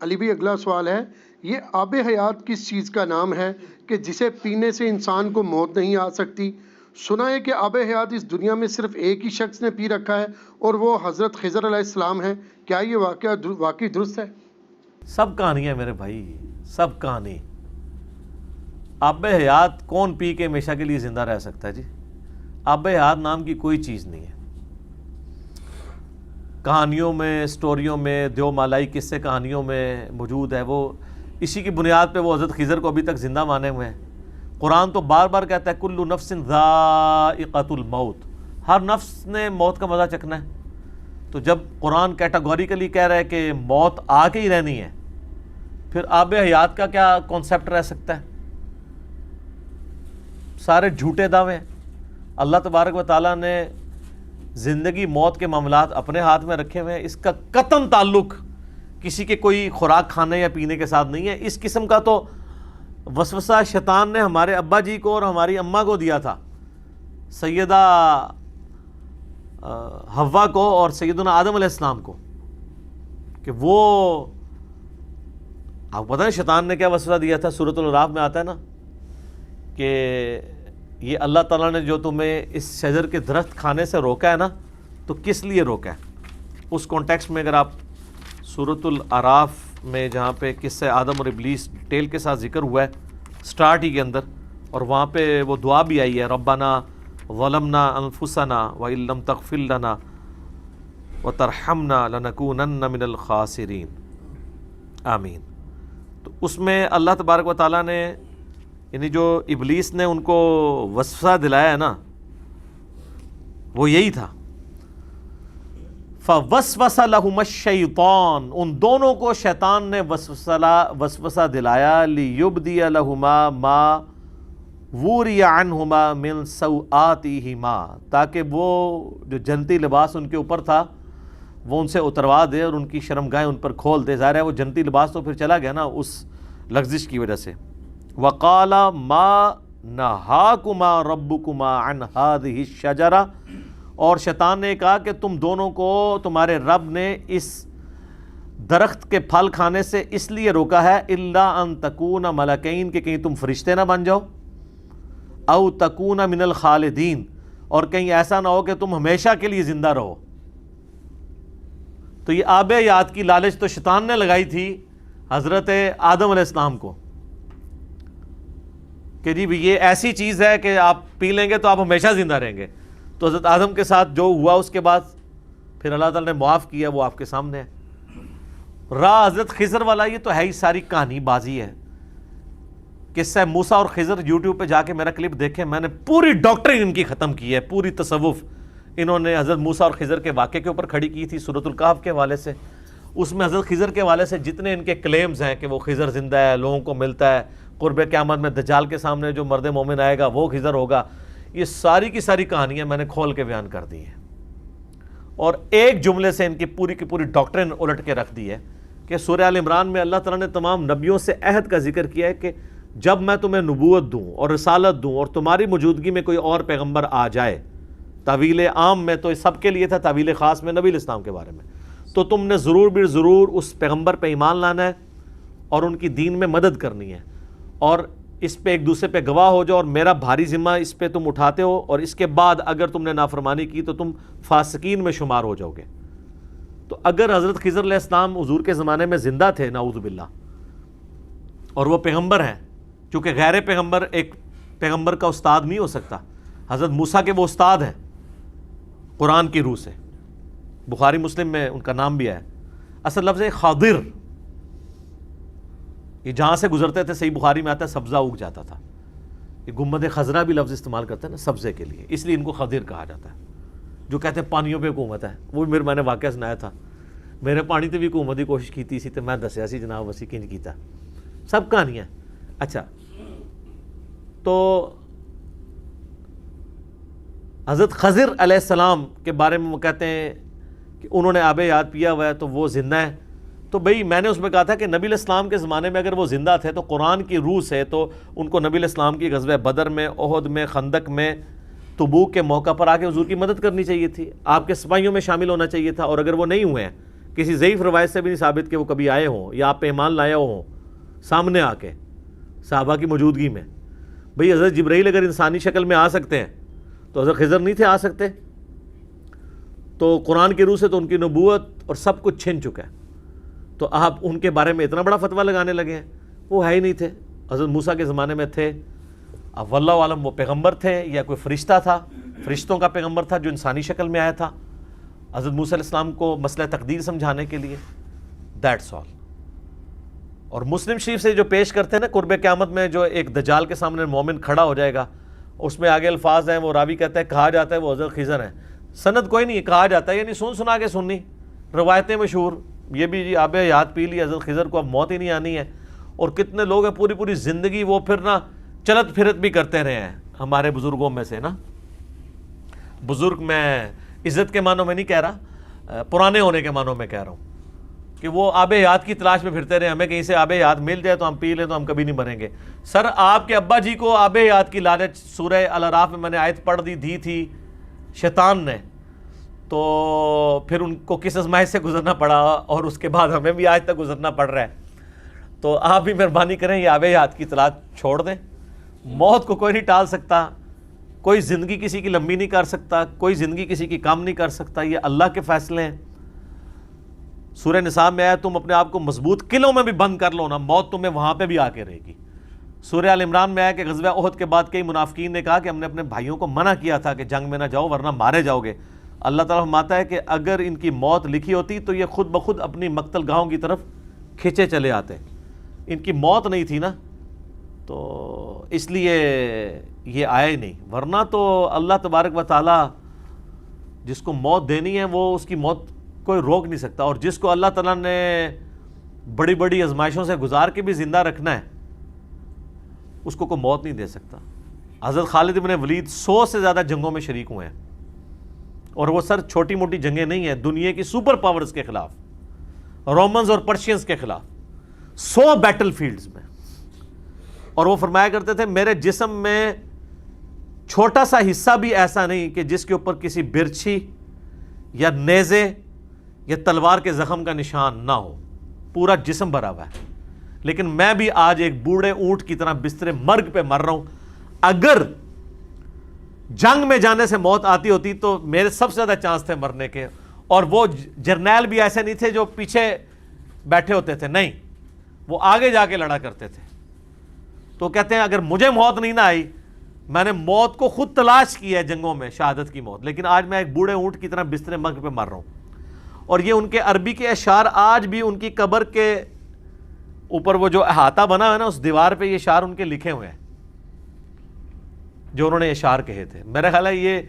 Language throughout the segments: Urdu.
علی بھی اگلا سوال ہے، یہ آب حیات کس چیز کا نام ہے کہ جسے پینے سے انسان کو موت نہیں آ سکتی؟ سنا ہے کہ آب حیات اس دنیا میں صرف ایک ہی شخص نے پی رکھا ہے اور وہ حضرت خضر علیہ السلام ہے، کیا یہ واقعی درست ہے؟ سب کہانی ہے میرے بھائی، سب کہانی۔ آب حیات کون پی کے ہمیشہ کے لیے زندہ رہ سکتا ہے جی؟ آب حیات نام کی کوئی چیز نہیں ہے۔ کہانیوں میں، سٹوریوں میں، دیو مالائی قصے کہانیوں میں موجود ہے، وہ اسی کی بنیاد پہ وہ حضرت خضر کو ابھی تک زندہ مانے ہوئے ہیں۔ قرآن تو بار بار کہتا ہے کل نفس ذائقۃ الموت، ہر نفس نے موت کا مزہ چکھنا ہے۔ تو جب قرآن کیٹاگوریکلی کہہ رہا ہے کہ موت آ کے ہی رہنی ہے، پھر آب حیات کا کیا کانسیپٹ رہ سکتا ہے؟ سارے جھوٹے دعوے ہیں۔ اللہ تبارک و تعالیٰ نے زندگی موت کے معاملات اپنے ہاتھ میں رکھے ہوئے ہیں، اس کا قطعاً تعلق کسی کے کوئی خوراک کھانے یا پینے کے ساتھ نہیں ہے۔ اس قسم کا تو وسوسہ شیطان نے ہمارے ابا جی کو اور ہماری اماں کو دیا تھا، سیدہ حوا کو اور سیدنا آدم علیہ السلام کو، کہ وہ آپ کو پتہ ہے شیطان نے کیا وسوسہ دیا تھا؟ سورۃ الاعراف میں آتا ہے نا کہ یہ اللہ تعالیٰ نے جو تمہیں اس شجر کے درخت کھانے سے روکا ہے نا، تو کس لیے روکا ہے؟ اس کانٹیکسٹ میں اگر آپ سورۃ الاعراف میں جہاں پہ قصہ آدم اور ابلیس ڈیٹیل کے ساتھ ذکر ہوا ہے سٹارٹ ہی کے اندر، اور وہاں پہ وہ دعا بھی آئی ہے ربنا ظلمنا انفسنا وان لم تغفر لنا وترحمنا لنکونن من الخاسرین آمین۔ تو اس میں اللہ تبارک و تعالیٰ نے یعنی جو ابلیس نے ان کو وسوسہ دلایا ہے نا، وہ یہی تھا فوسوس لہما الشیطان، ان دونوں کو شیطان نے وسوسہ دلایا لیبدی لہما ما وری عنہما من سوآتہما، تاکہ وہ جو جنتی لباس ان کے اوپر تھا وہ ان سے اتروا دے اور ان کی شرمگاہیں ان پر کھول دے۔ ظاہر ہے وہ جنتی لباس تو پھر چلا گیا نا اس لغزش کی وجہ سے۔ وقال ما نہاکما ربکما عن ہذہ الشجرہ، اور شیطان نے کہا کہ تم دونوں کو تمہارے رب نے اس درخت کے پھل کھانے سے اس لیے روکا ہے الا ان تکون ملکین، کہ کہیں تم فرشتے نہ بن جاؤ، او تکون من الخالدین، اور کہیں ایسا نہ ہو کہ تم ہمیشہ کے لیے زندہ رہو۔ تو یہ آب حیات کی لالچ تو شیطان نے لگائی تھی حضرت آدم علیہ السلام کو کہ جی یہ ایسی چیز ہے کہ آپ پی لیں گے تو آپ ہمیشہ زندہ رہیں گے۔ تو حضرت آدم کے ساتھ جو ہوا اس کے بعد پھر اللہ تعالیٰ نے معاف کیا، وہ آپ کے سامنے ہے۔ راہ حضرت خضر والا یہ تو ہے ہی ساری کہانی بازی ہے۔ قصہ موسیٰ اور خضر یوٹیوب پہ جا کے میرا کلپ دیکھیں، میں نے پوری ڈاکٹرین ان کی ختم کی ہے، پوری تصوف انہوں نے حضرت موسیٰ اور خضر کے واقعے کے اوپر کھڑی کی تھی سورۃ الکہف کے حوالے سے۔ اس میں حضرت خضر کے حوالے سے جتنے ان کے کلیمز ہیں کہ وہ خضر زندہ ہے، لوگوں کو ملتا ہے، قرب قیامت میں دجال کے سامنے جو مرد مومن آئے گا وہ خضر ہوگا، یہ ساری کی ساری کہانیاں میں نے کھول کے بیان کر دی ہیں، اور ایک جملے سے ان کی پوری ڈاکٹرین الٹ کے رکھ دی ہے کہ سورہ آل عمران میں اللہ تعالیٰ نے تمام نبیوں سے عہد کا ذکر کیا ہے کہ جب میں تمہیں نبوت دوں اور رسالت دوں اور تمہاری موجودگی میں کوئی اور پیغمبر آ جائے، تعویل عام میں تو سب کے لیے تھا، تعویل خاص میں نبی الاسلام کے بارے میں، تو تم نے ضرور بھی ضرور اس پیغمبر پہ ایمان لانا ہے اور ان کی دین میں مدد کرنی ہے، اور اس پہ ایک دوسرے پہ گواہ ہو جاؤ، اور میرا بھاری ذمہ اس پہ تم اٹھاتے ہو، اور اس کے بعد اگر تم نے نافرمانی کی تو تم فاسقین میں شمار ہو جاؤ گے۔ تو اگر حضرت خضر علیہ السلام حضور کے زمانے میں زندہ تھے نعوذ باللہ، اور وہ پیغمبر ہیں، چونکہ غیر پیغمبر ایک پیغمبر کا استاد نہیں ہو سکتا، حضرت موسیٰ کے وہ استاد ہیں قرآن کی روح سے، بخاری مسلم میں ان کا نام بھی ہے، اصل لفظ ہے خاضر، یہ جہاں سے گزرتے تھے صحیح بخاری میں آتا ہے سبزہ اگ جاتا تھا، یہ گنبد خضرا بھی لفظ استعمال کرتے ہیں نا سبزے کے لیے، اس لیے ان کو خضر کہا جاتا ہے۔ جو کہتے ہیں پانیوں پہ حکومت ہے، وہ بھی میں نے واقعہ سنایا تھا، میرے پانی تے بھی حکومت کی کوشش کی سی تو میں دسیا سی جناب وسی کنج کیتا، سب کہانیاں۔ اچھا، تو حضرت خضر علیہ السلام کے بارے میں وہ کہتے ہیں کہ انہوں نے آب حیات پیا ہوا ہے تو وہ زندہ ہے۔ تو بھئی میں نے اس میں کہا تھا کہ نبی علیہ السلام کے زمانے میں اگر وہ زندہ تھے تو قرآن کی روح سے تو ان کو نبی علیہ السلام کی غزوہ بدر میں، احد میں، خندق میں، تبوک کے موقع پر آ کے حضور کی مدد کرنی چاہیے تھی، آپ کے سپاہیوں میں شامل ہونا چاہیے تھا، اور اگر وہ نہیں ہوئے ہیں کسی ضعیف روایت سے بھی نہیں ثابت کہ وہ کبھی آئے ہوں یا آپ پہ ایمان لائے ہوں سامنے آ کے صحابہ کی موجودگی میں. بھئی حضرت جبرائیل اگر انسانی شکل میں آ سکتے ہیں تو حضرت خضر نہیں تھے آ سکتے؟ تو قرآن کی روح سے تو ان کی نبوت اور سب کچھ چھن چکا ہے, تو آپ ان کے بارے میں اتنا بڑا فتویٰ لگانے لگے ہیں. وہ ہے ہی نہیں تھے. حضرت موسیٰ کے زمانے میں تھے, اب واللہ عالم وہ پیغمبر تھے یا کوئی فرشتہ تھا, فرشتوں کا پیغمبر تھا جو انسانی شکل میں آیا تھا حضرت موسیٰ علیہ السلام کو مسئلہ تقدیر سمجھانے کے لیے. That's all. اور مسلم شریف سے جو پیش کرتے ہیں نا قرب قیامت میں, جو ایک دجال کے سامنے مومن کھڑا ہو جائے گا, اس میں آگے الفاظ ہیں, وہ راوی کہتا ہے کہا جاتا ہے وہ حضرت خضر ہیں. سند کوئی نہیں, کہا جاتا ہے یعنی سن سنا کے سننی, روایتیں مشہور. یہ بھی جی آب حیات پی لی حضرت خضر کو, اب موت ہی نہیں آنی ہے. اور کتنے لوگ ہیں پوری پوری زندگی وہ پھر نا چلت پھرت بھی کرتے رہے ہیں ہمارے بزرگوں میں سے نا. بزرگ میں عزت کے معنوں میں نہیں کہہ رہا, پرانے ہونے کے معنوں میں کہہ رہا ہوں کہ وہ آب حیات کی تلاش میں پھرتے رہے. ہمیں کہیں سے آب حیات مل جائے تو ہم پی لیں تو ہم کبھی نہیں مریں گے. سر آپ کے ابا جی کو آب حیات کی لالچ سورہ الاعراف میں نے آیت پڑھ دی تھی شیطان نے, تو پھر ان کو کس آزمائش سے گزرنا پڑا اور اس کے بعد ہمیں بھی آج تک گزرنا پڑ رہا ہے. تو آپ بھی مہربانی کریں یہ آب حیات کی تلاش چھوڑ دیں. موت کو کوئی نہیں ٹال سکتا, کوئی زندگی کسی کی لمبی نہیں کر سکتا, کوئی زندگی کسی کی کم نہیں کر سکتا. یہ اللہ کے فیصلے ہیں. سورہ نساء میں آیا تم اپنے آپ کو مضبوط قلعوں میں بھی بند کر لو نا, موت تمہیں وہاں پہ بھی آ کے رہے گی. سورہ آل عمران میں آیا کہ غزوہ احد کے بعد کئی منافقین نے کہا کہ ہم نے اپنے بھائیوں کو منع کیا تھا کہ جنگ میں نہ جاؤ ورنہ مارے جاؤ گے. اللہ تعالیٰ فرماتا ہے کہ اگر ان کی موت لکھی ہوتی تو یہ خود بخود اپنی مقتل گاہوں کی طرف کھینچے چلے آتے. ان کی موت نہیں تھی نا, تو اس لیے یہ آئے نہیں. ورنہ تو اللہ تبارک و تعالیٰ جس کو موت دینی ہے وہ اس کی موت کوئی روک نہیں سکتا, اور جس کو اللہ تعالیٰ نے بڑی بڑی آزمائشوں سے گزار کے بھی زندہ رکھنا ہے اس کو کوئی موت نہیں دے سکتا. حضرت خالد بن ولید 100 سے زیادہ جنگوں میں شریک ہوئے ہیں, اور وہ سر چھوٹی موٹی جنگیں نہیں ہیں, دنیا کی سپر پاورز کے خلاف, رومنز اور پرشینز کے خلاف 100 بیٹل فیلڈز میں. اور وہ فرمایا کرتے تھے میرے جسم میں چھوٹا سا حصہ بھی ایسا نہیں کہ جس کے اوپر کسی برچھی یا نیزے یا تلوار کے زخم کا نشان نہ ہو, پورا جسم بھرا ہوا ہے. لیکن میں بھی آج ایک بوڑھے اونٹ کی طرح بستر مرگ پہ مر رہا ہوں. اگر جنگ میں جانے سے موت آتی ہوتی تو میرے سب سے زیادہ چانس تھے مرنے کے. اور وہ جرنیل بھی ایسے نہیں تھے جو پیچھے بیٹھے ہوتے تھے, نہیں, وہ آگے جا کے لڑا کرتے تھے. تو کہتے ہیں اگر مجھے موت نہیں نہ آئی, میں نے موت کو خود تلاش کی ہے جنگوں میں, شہادت کی موت, لیکن آج میں ایک بوڑھے اونٹ کی طرح بستر مرگ پہ مر رہا ہوں. اور یہ ان کے عربی کے اشعار آج بھی ان کی قبر کے اوپر وہ جو احاطہ بنا ہے نا اس دیوار پہ یہ اشعار ان کے لکھے ہوئے ہیں جو انہوں نے اشعار کہے تھے. میرا خیال ہے یہ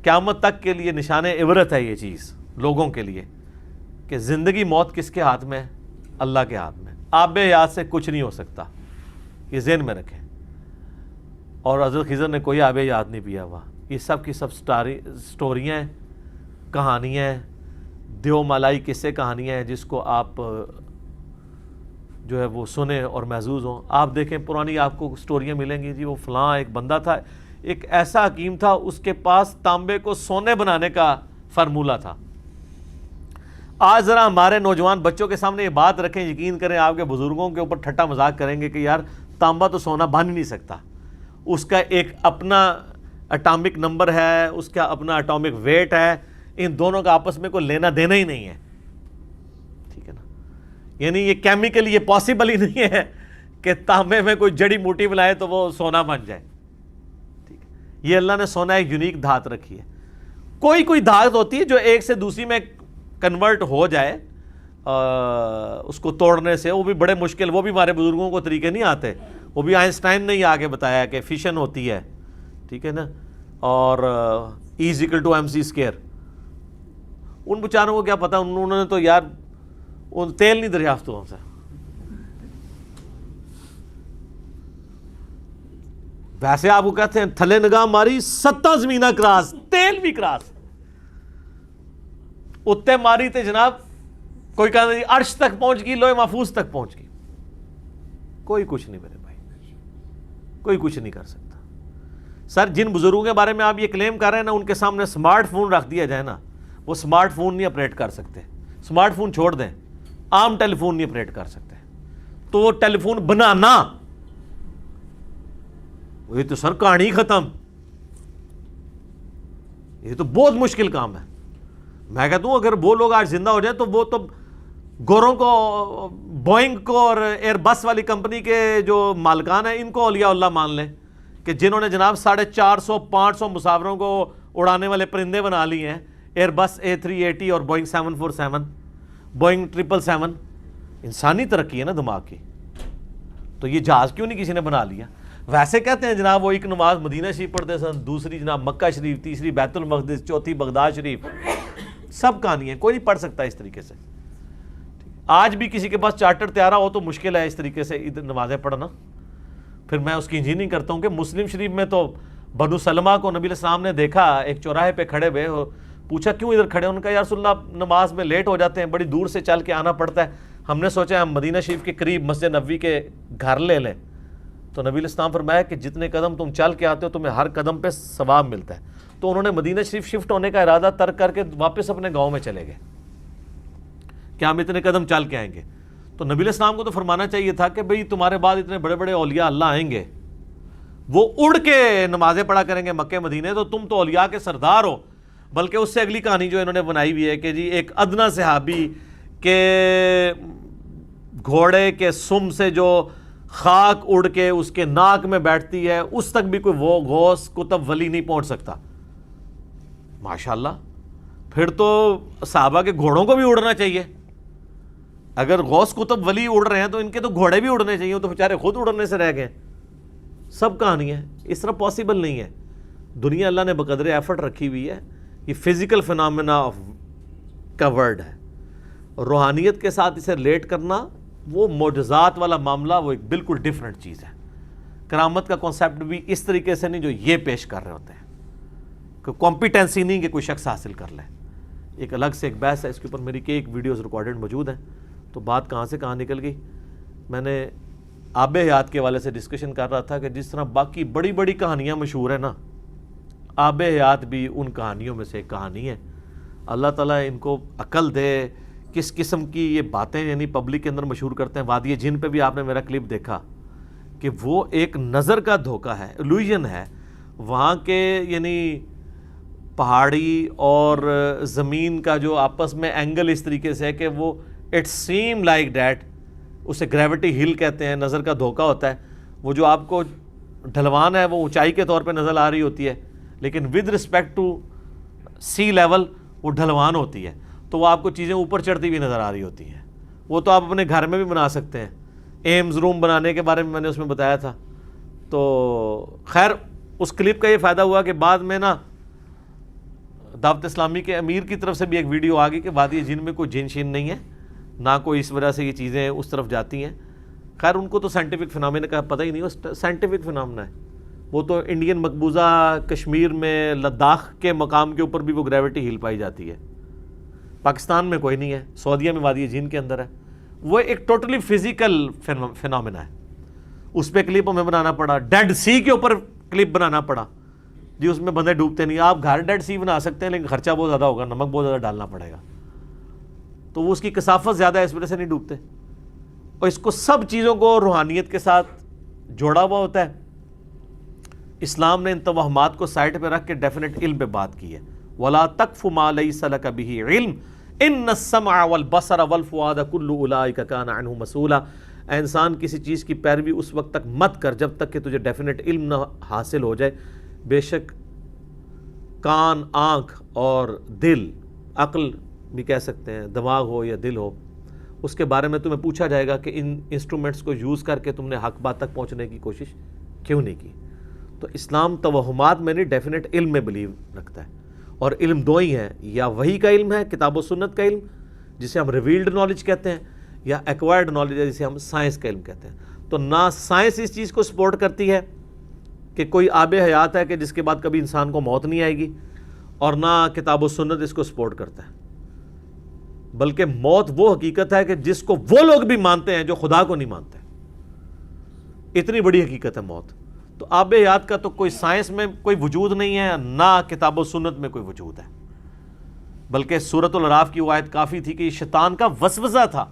قیامت تک کے لیے نشان عبرت ہے یہ چیز لوگوں کے لیے کہ زندگی موت کس کے ہاتھ میں ہے, اللہ کے ہاتھ میں. آب حیات سے کچھ نہیں ہو سکتا, یہ ذہن میں رکھیں. اور حضرت خضر نے کوئی آب حیات نہیں پیا ہوا. یہ سب کی سب سٹوریاں ہیں, کہانیاں ہیں, دیو مالائی قصے کہانیاں ہیں جس کو آپ جو ہے وہ سنیں اور محظوظ ہوں. آپ دیکھیں پرانی آپ کو سٹوریاں ملیں گی, جی وہ فلاں ایک بندہ تھا, ایک ایسا حکیم تھا, اس کے پاس تانبے کو سونے بنانے کا فارمولہ تھا. آج ذرا ہمارے نوجوان بچوں کے سامنے یہ بات رکھیں, یقین کریں آپ کے بزرگوں کے اوپر ٹھٹا مذاق کریں گے کہ یار تانبا تو سونا بن ہی نہیں سکتا, اس کا ایک اپنا اٹامک نمبر ہے, اس کا اپنا اٹامک ویٹ ہے, ان دونوں کا آپس میں کوئی لینا دینا ہی نہیں ہے. ٹھیک ہے نا, یعنی یہ کیمیکلی یہ پاسبل ہی نہیں ہے کہ تانبے میں کوئی جڑی موٹی ملائے تو وہ سونا بن جائے. ٹھیک ہے, یہ اللہ نے سونا ایک یونیک دھات رکھی ہے. کوئی دھات ہوتی ہے جو ایک سے دوسری میں کنورٹ ہو جائے اس کو توڑنے سے, وہ بھی بڑے مشکل, وہ بھی ہمارے بزرگوں کو طریقے نہیں آتے, وہ بھی آئنسٹائن نے ہی آگے بتایا کہ فیشن ہوتی ہے. ٹھیک ہے نا, اور E=mc². ان بیچاروں کو کیا پتا, انہوں نے تو یار تیل نہیں دریافت ہوا سے. ویسے آپ کو کہتے ہیں تھلے نگاہ ماری 7 زمینہ کراس, تیل بھی کراس, اتنے ماری تے جناب کوئی کہتا ہے عرش تک پہنچ گئی, لوح محفوظ تک پہنچ گئی. کوئی کچھ نہیں میرے بھائی, کوئی کچھ نہیں کر سکتا. سر جن بزرگوں کے بارے میں آپ یہ کلیم کر رہے ہیں نا, ان کے سامنے سمارٹ فون رکھ دیا جائے نا, وہ سمارٹ فون نہیں آپریٹ کر سکتے. اسمارٹ فون چھوڑ دیں, عام ٹیلی فون نہیں آپریٹ کر سکتے, تو وہ ٹیلی فون بنانا, یہ تو سر کہانی ختم, یہ تو بہت مشکل کام ہے. میں کہتا ہوں اگر وہ لوگ آج زندہ ہو جائیں تو وہ تو گوروں کو, بوئنگ کو اور ایئر بس والی کمپنی کے جو مالکان ہیں ان کو اولیاء اللہ مان لیں, کہ جنہوں نے جناب 450-500 مسافروں کو اڑانے والے پرندے بنا لیے ہیں, ایئر بس A380 اور بوئنگ 747, بوئنگ 777. انسانی ترقی ہے نا دماغ کی, تو یہ جہاز کیوں نہیں کسی نے بنا لیا؟ ویسے کہتے ہیں جناب وہ ایک نماز مدینہ شریف پڑھتے سن, دوسری جناب مکہ شریف, تیسری بیت المقدس, چوتھی بغداد شریف, سب کہانی ہے, کوئی نہیں پڑھ سکتا اس طریقے سے. آج بھی کسی کے پاس چارٹر طیارہ ہو تو مشکل ہے اس طریقے سے نمازیں پڑھنا. پھر میں اس کی انجینئرنگ کرتا ہوں کہ مسلم شریف میں تو بنو سلمہ کو نبی علیہ السلام نے دیکھا ایک چوراہے پہ کھڑے ہوئے, پوچھا کیوں ادھر کھڑے؟ ان کا یا رسول اللہ نماز میں لیٹ ہو جاتے ہیں, بڑی دور سے چل کے آنا پڑتا ہے, ہم نے سوچا ہم مدینہ شریف کے قریب مسجد نبوی کے گھر لے لیں. تو نبی علیہ السلام فرمایا کہ جتنے قدم تم چل کے آتے ہو تمہیں ہر قدم پہ ثواب ملتا ہے. تو انہوں نے مدینہ شریف شفٹ ہونے کا ارادہ ترک کر کے واپس اپنے گاؤں میں چلے گئے کہ ہم اتنے قدم چل کے آئیں گے. تو نبی علیہ السلام کو تو فرمانا چاہیے تھا کہ بھئی تمہارے بعد اتنے بڑے بڑے اولیاء اللہ آئیں گے, وہ اڑ کے نمازیں پڑھا کریں گے مکہ مدینے, تو تم تو اولیاء کے سردار ہو. بلکہ اس سے اگلی کہانی جو انہوں نے بنائی ہوئی ہے کہ جی ایک ادنا صحابی کے گھوڑے کے سم سے جو خاک اڑ کے اس کے ناک میں بیٹھتی ہے اس تک بھی کوئی وہ غوث کتب ولی نہیں پہنچ سکتا. ماشاءاللہ, پھر تو صحابہ کے گھوڑوں کو بھی اڑنا چاہیے. اگر غوث کتب ولی اڑ رہے ہیں تو ان کے تو گھوڑے بھی اڑنے چاہیے, تو بیچارے خود اڑنے سے رہ گئے. سب کہانی ہے, اس طرح پاسبل نہیں ہے. دنیا اللہ نے بقدر ایفرٹ رکھی ہوئی ہے. یہ فزیکل فنامنا کا ورڈ ہے, روحانیت کے ساتھ اسے ریلیٹ کرنا وہ معجزات والا معاملہ وہ ایک بالکل ڈیفرنٹ چیز ہے. کرامت کا کانسیپٹ بھی اس طریقے سے نہیں جو یہ پیش کر رہے ہوتے ہیں, کہ کمپیٹنسی نہیں کہ کوئی شخص حاصل کر لے. ایک الگ سے ایک بحث ہے, اس کے اوپر میری ایک ویڈیوز ریکارڈڈ موجود ہیں. تو بات کہاں سے کہاں نکل گئی, میں نے آب حیات کے حوالے سے ڈسکشن کر رہا تھا کہ جس طرح باقی بڑی بڑی کہانیاں مشہور ہیں نا, آب حیات بھی ان کہانیوں میں سے ایک کہانی ہے. اللہ تعالیٰ ان کو عقل دے, کس قسم کی یہ باتیں یعنی پبلک کے اندر مشہور کرتے ہیں. وادی جن پہ بھی آپ نے میرا کلپ دیکھا کہ وہ ایک نظر کا دھوکہ ہے, ایلوژن ہے. وہاں کے یعنی پہاڑی اور زمین کا جو آپس میں اینگل اس طریقے سے ہے کہ وہ اٹ سیم لائک دیٹ, اسے گریوٹی ہل کہتے ہیں, نظر کا دھوکہ ہوتا ہے. وہ جو آپ کو ڈھلوان ہے وہ اونچائی کے طور پہ نظر آ رہی ہوتی ہے, لیکن with respect to sea level وہ ڈھلوان ہوتی ہے, تو وہ آپ کو چیزیں اوپر چڑھتی ہوئی نظر آ رہی ہوتی ہیں. وہ تو آپ اپنے گھر میں بھی بنا سکتے ہیں. ایمز روم بنانے کے بارے میں نے اس میں بتایا تھا. تو خیر اس کلپ کا یہ فائدہ ہوا کہ بعد میں نا دعوت اسلامی کے امیر کی طرف سے بھی ایک ویڈیو آ گئی کہ وادی جن میں کوئی جن شین نہیں ہے, نہ کوئی اس وجہ سے یہ چیزیں اس طرف جاتی ہیں. خیر ان کو تو سائنٹیفک فنامنا کا پتہ ہی نہیں, وہ سائنٹیفک فنامنا ہے. وہ تو انڈین مقبوضہ کشمیر میں لداخ کے مقام کے اوپر بھی وہ گریوٹی ہل پائی جاتی ہے. پاکستان میں کوئی نہیں ہے, سعودیہ میں وادی جن کے اندر ہے. وہ ایک ٹوٹلی فزیکل فنامنا ہے. اس پہ کلپ ہمیں بنانا پڑا. ڈیڈ سی کے اوپر کلپ بنانا پڑا جی, اس میں بندے ڈوبتے نہیں. آپ گھر ڈیڈ سی بنا سکتے ہیں لیکن خرچہ بہت زیادہ ہوگا, نمک بہت زیادہ ڈالنا پڑے گا, تو وہ اس کی کثافت زیادہ ہے, اس وجہ سے نہیں ڈوبتے. اور اس کو سب چیزوں کو روحانیت کے ساتھ جوڑا ہوا ہوتا ہے. اسلام نے ان توہمات کو سائٹ پہ رکھ کے ڈیفینیٹ علم پہ بات کی ہے. وَلَا تَقْفُ مَا لَيْسَ لَكَ بِهِ عِلْمٌ إِنَّ السَّمْعَ وَالْبَصَرَ وَالْفُؤَادَ كُلُّ أُولَٰئِكَ كَانَ عَنْهُ مسئولا. اے انسان کسی چیز کی پیروی اس وقت تک مت کر جب تک کہ تجھے ڈیفینیٹ علم نہ حاصل ہو جائے. بے شک کان, آنکھ اور دل, عقل بھی کہہ سکتے ہیں, دماغ ہو یا دل ہو, اس کے بارے میں تمہیں پوچھا جائے گا کہ ان انسٹرومنٹس کو یوز کر کے تم نے حق بات تک پہنچنے کی کوشش کیوں نہیں کی. تو اسلام توہمات میں نہیں, ڈیفینیٹ علم میں بلیو رکھتا ہے. اور علم دو ہی ہیں, یا وحی کا علم ہے, کتاب و سنت کا علم جسے ہم ریویلڈ نالج کہتے ہیں, یا ایکوائرڈ نالج ہے جسے ہم سائنس کا علم کہتے ہیں. تو نہ سائنس اس چیز کو سپورٹ کرتی ہے کہ کوئی آب حیات ہے کہ جس کے بعد کبھی انسان کو موت نہیں آئے گی, اور نہ کتاب و سنت اس کو سپورٹ کرتا ہے. بلکہ موت وہ حقیقت ہے کہ جس کو وہ لوگ بھی مانتے ہیں جو خدا کو نہیں مانتے. اتنی بڑی حقیقت ہے موت. تو آب حیات کا تو کوئی سائنس میں کوئی وجود نہیں ہے, نہ کتاب و سنت میں کوئی وجود ہے. بلکہ سورۃ الاعراف کی وہ آیت کافی تھی کہ یہ شیطان کا وسوسہ تھا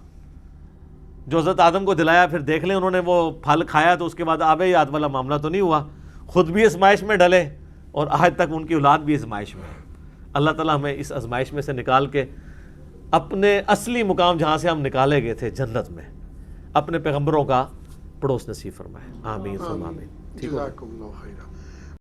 جو حضرت آدم کو دلایا. پھر دیکھ لیں انہوں نے وہ پھل کھایا تو اس کے بعد آب حیات والا معاملہ تو نہیں ہوا, خود بھی آزمائش میں ڈلے اور آج تک ان کی اولاد بھی آزمائش میں ہے. اللہ تعالیٰ ہمیں اس آزمائش میں سے نکال کے اپنے اصلی مقام جہاں سے ہم نکالے گئے تھے جنت میں اپنے پیغمبروں کا پڑوس نصیب فرمائے. آمین ثم آمین. جزاکم اللہ خیرا.